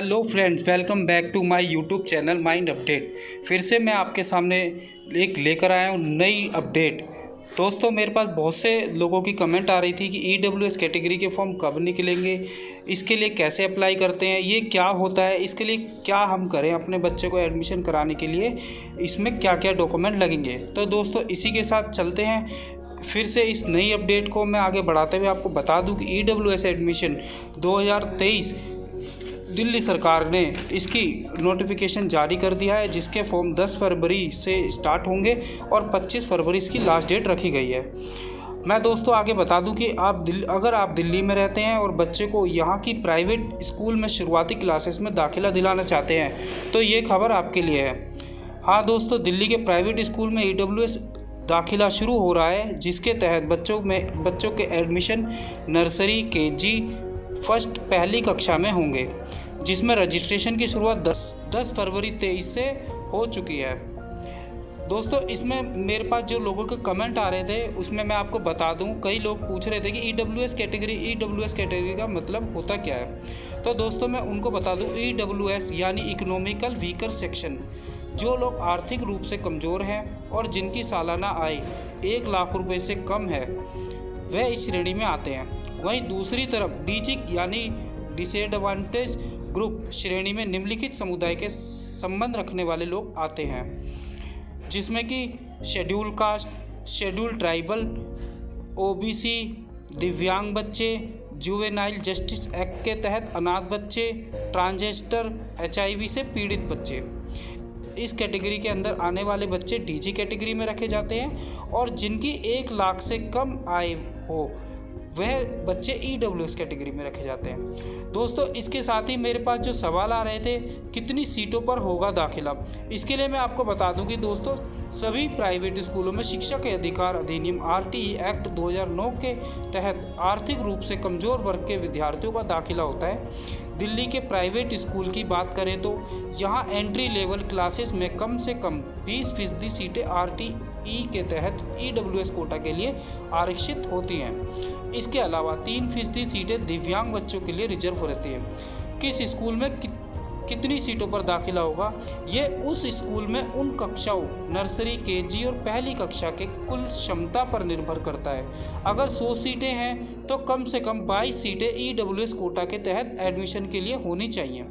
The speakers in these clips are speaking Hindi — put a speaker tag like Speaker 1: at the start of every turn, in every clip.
Speaker 1: Hello friends, welcome back to my YouTube channel Mind Update. फिर से मैं आपके सामने एक लेकर आया हूँ नई अपडेट। दोस्तों, मेरे पास बहुत से लोगों की कमेंट आ रही थी कि ईडब्ल्यूएस कैटेगरी के फॉर्म कब निकलेंगे, इसके लिए कैसे अप्लाई करते हैं, ये क्या होता है, इसके लिए क्या हम करें, अपने बच्चे को एडमिशन कराने के लिए इसमें क्या क्या डॉक्यूमेंट लगेंगे। तो दोस्तों, इसी के साथ चलते हैं। फिर से इस नई अपडेट को मैं आगे बढ़ाते हुए आपको बता दूं कि ईडब्ल्यूएस एडमिशन 2023 दिल्ली सरकार ने इसकी नोटिफिकेशन जारी कर दिया है, जिसके फॉर्म 10 फरवरी से स्टार्ट होंगे और 25 फरवरी इसकी लास्ट डेट रखी गई है। मैं दोस्तों आगे बता दूं कि अगर आप दिल्ली में रहते हैं और बच्चे को यहाँ की प्राइवेट स्कूल में शुरुआती क्लासेस में दाखिला दिलाना चाहते हैं तो ये खबर आपके लिए है। हाँ दोस्तों, दिल्ली के प्राइवेट स्कूल में ईडब्ल्यूएस दाखिला शुरू हो रहा है, जिसके तहत बच्चों के एडमिशन नर्सरी, केजी, फर्स्ट पहली कक्षा में होंगे, जिसमें रजिस्ट्रेशन की शुरुआत 10 फरवरी 2023 से हो चुकी है। दोस्तों, इसमें मेरे पास जो लोगों के कमेंट आ रहे थे उसमें मैं आपको बता दूं, कई लोग पूछ रहे थे कि ईडब्ल्यूएस कैटेगरी का मतलब होता क्या है। तो दोस्तों, मैं उनको बता दूं, ईडब्ल्यूएस यानी इकोनॉमिकल वीकर सेक्शन, जो लोग आर्थिक रूप से कमज़ोर हैं और जिनकी सालाना आय 1 लाख रुपए से कम है, वह इस श्रेणी में आते हैं। वहीं दूसरी तरफ डीजी यानी डिसएडवांटेज ग्रुप श्रेणी में निम्नलिखित समुदाय के संबंध रखने वाले लोग आते हैं, जिसमें कि schedule caste, schedule tribal, OBC, दिव्यांग बच्चे, जुवेनाइल जस्टिस एक्ट के तहत अनाथ बच्चे, ट्रांसजेंडर, एचआईवी से पीड़ित बच्चे। इस कैटेगरी के अंदर आने वाले बच्चे डीजी कैटेगरी में रखे जाते हैं और जिनकी 1 लाख से कम आय हो वह बच्चे ईडब्ल्यूएस कैटेगरी में रखे जाते हैं। दोस्तों, इसके साथ ही मेरे पास जो सवाल आ रहे थे, कितनी सीटों पर होगा दाखिला, इसके लिए मैं आपको बता दूं कि दोस्तों, सभी प्राइवेट स्कूलों में शिक्षा के अधिकार अधिनियम आरटीई एक्ट 2009 के तहत आर्थिक रूप से कमज़ोर वर्ग के विद्यार्थियों का दाखिला होता है। दिल्ली के प्राइवेट स्कूल की बात करें तो यहाँ एंट्री लेवल क्लासेस में कम से कम 20% सीटें आरटीई के तहत ईडब्ल्यूएस कोटा के लिए आरक्षित होती हैं। इसके अलावा 3% सीटें दिव्यांग बच्चों के लिए रिजर्व रहती हैं। किस स्कूल में कितनी सीटों पर दाखिला होगा, ये उस स्कूल में उन कक्षाओं नर्सरी, केजी और पहली कक्षा के कुल क्षमता पर निर्भर करता है। अगर 100 सीटें हैं तो कम से कम 22 सीटें ईडब्ल्यूएस कोटा के तहत एडमिशन के लिए होनी चाहिए।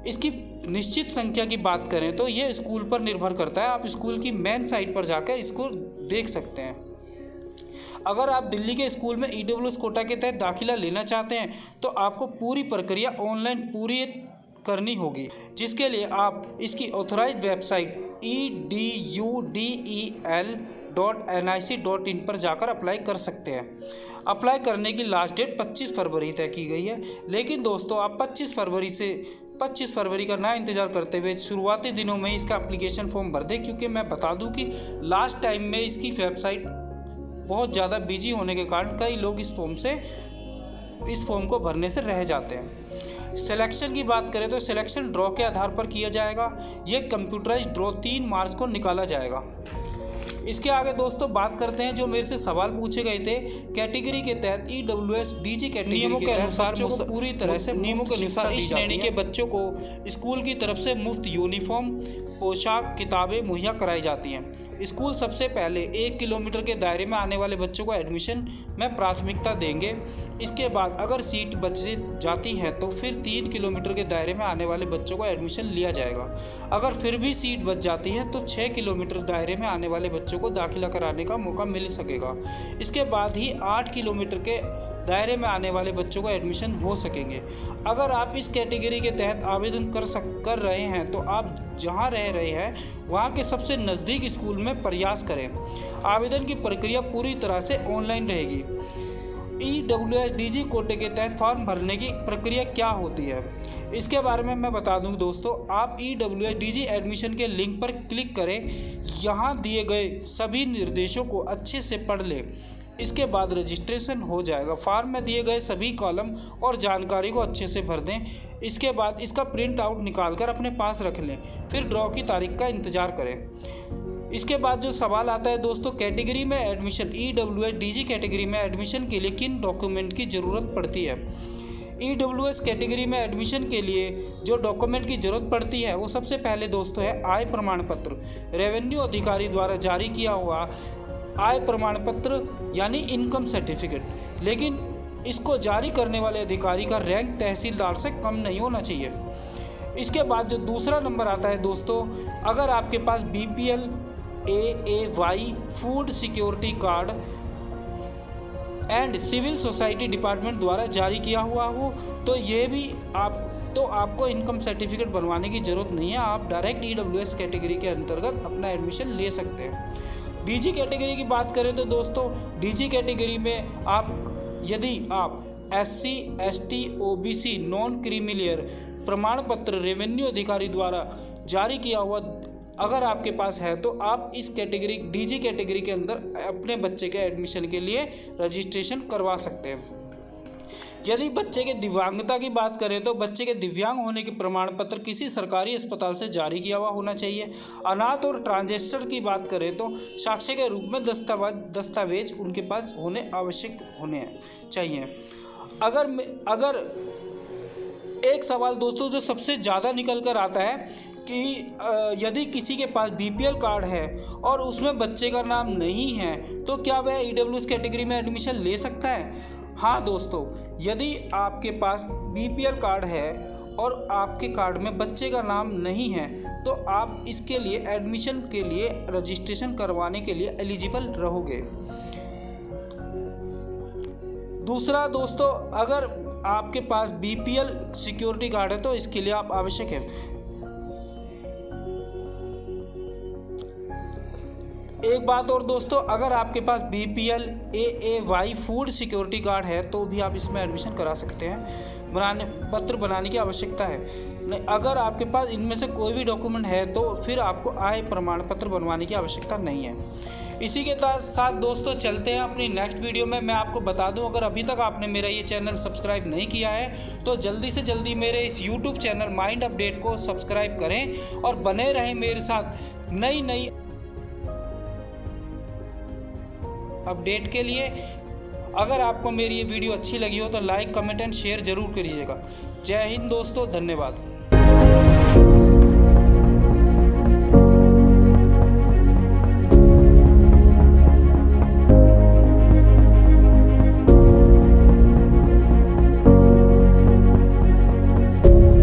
Speaker 1: इसकी निश्चित संख्या की बात करें तो ये स्कूल पर निर्भर करता है। आप स्कूल की मेन साइट पर जाकर इसको देख सकते हैं। अगर आप दिल्ली के स्कूल में ईडब्ल्यूएस कोटा के तहत दाखिला लेना चाहते हैं तो आपको पूरी प्रक्रिया ऑनलाइन पूरी करनी होगी, जिसके लिए आप इसकी ऑथराइज्ड वेबसाइट edudel.nic.in पर जाकर अप्लाई कर सकते हैं। अप्लाई करने की लास्ट डेट 25 फरवरी तय की गई है, लेकिन दोस्तों आप 25 फरवरी का ना इंतज़ार करते हुए शुरुआती दिनों में इसका एप्लीकेशन फॉर्म भर दें, क्योंकि मैं बता दूं कि लास्ट टाइम में इसकी वेबसाइट बहुत ज़्यादा बिजी होने के कारण कई लोग इस फॉर्म को भरने से रह जाते हैं। सिलेक्शन की बात करें तो सिलेक्शन ड्रॉ के आधार पर किया जाएगा। ये कंप्यूटराइज्ड ड्रॉ 3 मार्च को निकाला जाएगा। इसके आगे दोस्तों बात करते हैं जो मेरे से सवाल पूछे गए थे, कैटेगरी के तहत ईडब्ल्यूएस डीजी कैटेगरी नियमों के अनुसार पूरी तरह से नियमों के अनुसार इस श्रेणी के बच्चों को स्कूल की तरफ से मुफ्त यूनिफॉर्म, पोशाक, किताबें मुहैया कराई जाती हैं। स्कूल सबसे पहले 1 किलोमीटर के दायरे में आने वाले बच्चों को एडमिशन में प्राथमिकता देंगे। इसके बाद अगर सीट बच जाती है तो फिर 3 किलोमीटर के दायरे में आने वाले बच्चों को एडमिशन लिया जाएगा। अगर फिर भी सीट बच जाती है तो 6 किलोमीटर दायरे में आने वाले बच्चों को दाखिला कराने का मौका मिल सकेगा। इसके बाद ही 8 किलोमीटर के दायरे में आने वाले बच्चों को एडमिशन हो सकेंगे। अगर आप इस कैटेगरी के तहत आवेदन कर रहे हैं तो आप जहां रह रहे हैं वहां के सबसे नज़दीक स्कूल में प्रयास करें। आवेदन की प्रक्रिया पूरी तरह से ऑनलाइन रहेगी। ईडब्ल्यूएस डीजी कोटे के तहत फॉर्म भरने की प्रक्रिया क्या होती है, इसके बारे में मैं बता दूं दोस्तों। आप ईडब्ल्यूएस डीजी एडमिशन के लिंक पर क्लिक करें, यहाँ दिए गए सभी निर्देशों को अच्छे से पढ़ लें। इसके बाद रजिस्ट्रेशन हो जाएगा। फॉर्म में दिए गए सभी कॉलम और जानकारी को अच्छे से भर दें। इसके बाद इसका प्रिंट आउट निकाल कर अपने पास रख लें, फिर ड्रॉ की तारीख का इंतज़ार करें। इसके बाद जो सवाल आता है दोस्तों, कैटेगरी में एडमिशन, ईडब्ल्यूएस डीजी कैटेगरी में एडमिशन के लिए किन डॉक्यूमेंट की ज़रूरत पड़ती है। EWS कैटेगरी में एडमिशन के लिए जो डॉक्यूमेंट की ज़रूरत पड़ती है वो सबसे पहले दोस्तों है आय प्रमाण पत्र। रेवेन्यू अधिकारी द्वारा जारी किया हुआ आय प्रमाण पत्र यानी इनकम सर्टिफिकेट। लेकिन इसको जारी करने वाले अधिकारी का रैंक तहसीलदार से कम नहीं होना चाहिए। इसके बाद जो दूसरा नंबर आता है दोस्तों, अगर आपके पास BPL AAY food security card and civil society department द्वारा जारी किया हुआ हो तो ये भी आपको इनकम सर्टिफिकेट बनवाने की ज़रूरत नहीं है। आप डायरेक्ट EWS कैटेगरी के अंतर्गत अपना एडमिशन ले सकते हैं। DG कैटेगरी की बात करें तो दोस्तों DG कैटेगरी में यदि आप SC ST OBC non creamy layer प्रमाण पत्र रेवेन्यू अधिकारी द्वारा जारी किया हुआ अगर आपके पास है तो आप इस कैटेगरी DG कैटेगरी के अंदर अपने बच्चे के एडमिशन के लिए रजिस्ट्रेशन करवा सकते हैं। यदि बच्चे के दिव्यांगता की बात करें तो बच्चे के दिव्यांग होने के प्रमाण पत्र किसी सरकारी अस्पताल से जारी किया हुआ होना चाहिए। अनाथ और ट्रांसजेंडर की बात करें तो साक्ष्य के रूप में दस्तावेज उनके पास आवश्यक होने चाहिए। अगर एक सवाल दोस्तों जो सबसे ज़्यादा निकल कर आता है कि यदि किसी के पास BPL कार्ड है और उसमें बच्चे का नाम नहीं है तो क्या वह EWS कैटेगरी में एडमिशन ले सकता है? हाँ दोस्तों, यदि आपके पास BPL कार्ड है और आपके कार्ड में बच्चे का नाम नहीं है तो आप इसके लिए एडमिशन के लिए रजिस्ट्रेशन करवाने के लिए एलिजिबल रहोगे। दूसरा दोस्तों, अगर आपके पास BPL सिक्योरिटी कार्ड है तो इसके लिए आप आवश्यक है। एक बात और दोस्तों, अगर आपके पास BPL AAY food security card है तो भी आप इसमें एडमिशन करा सकते हैं। पत्र बनाने की आवश्यकता है। अगर आपके पास इनमें से कोई भी डॉक्यूमेंट है तो फिर आपको आय प्रमाण पत्र बनवाने की आवश्यकता नहीं है। इसी के साथ दोस्तों चलते हैं अपनी नेक्स्ट वीडियो में। मैं आपको बता दूं, अगर अभी तक आपने मेरा ये चैनल सब्सक्राइब नहीं किया है तो जल्दी से जल्दी मेरे इस YouTube चैनल माइंड अपडेट को सब्सक्राइब करें और बने रहें मेरे साथ नई अपडेट के लिए। अगर आपको मेरी ये वीडियो अच्छी लगी हो तो लाइक कमेंट एंड शेयर ज़रूर करिएगा। जय हिंद दोस्तों, धन्यवाद।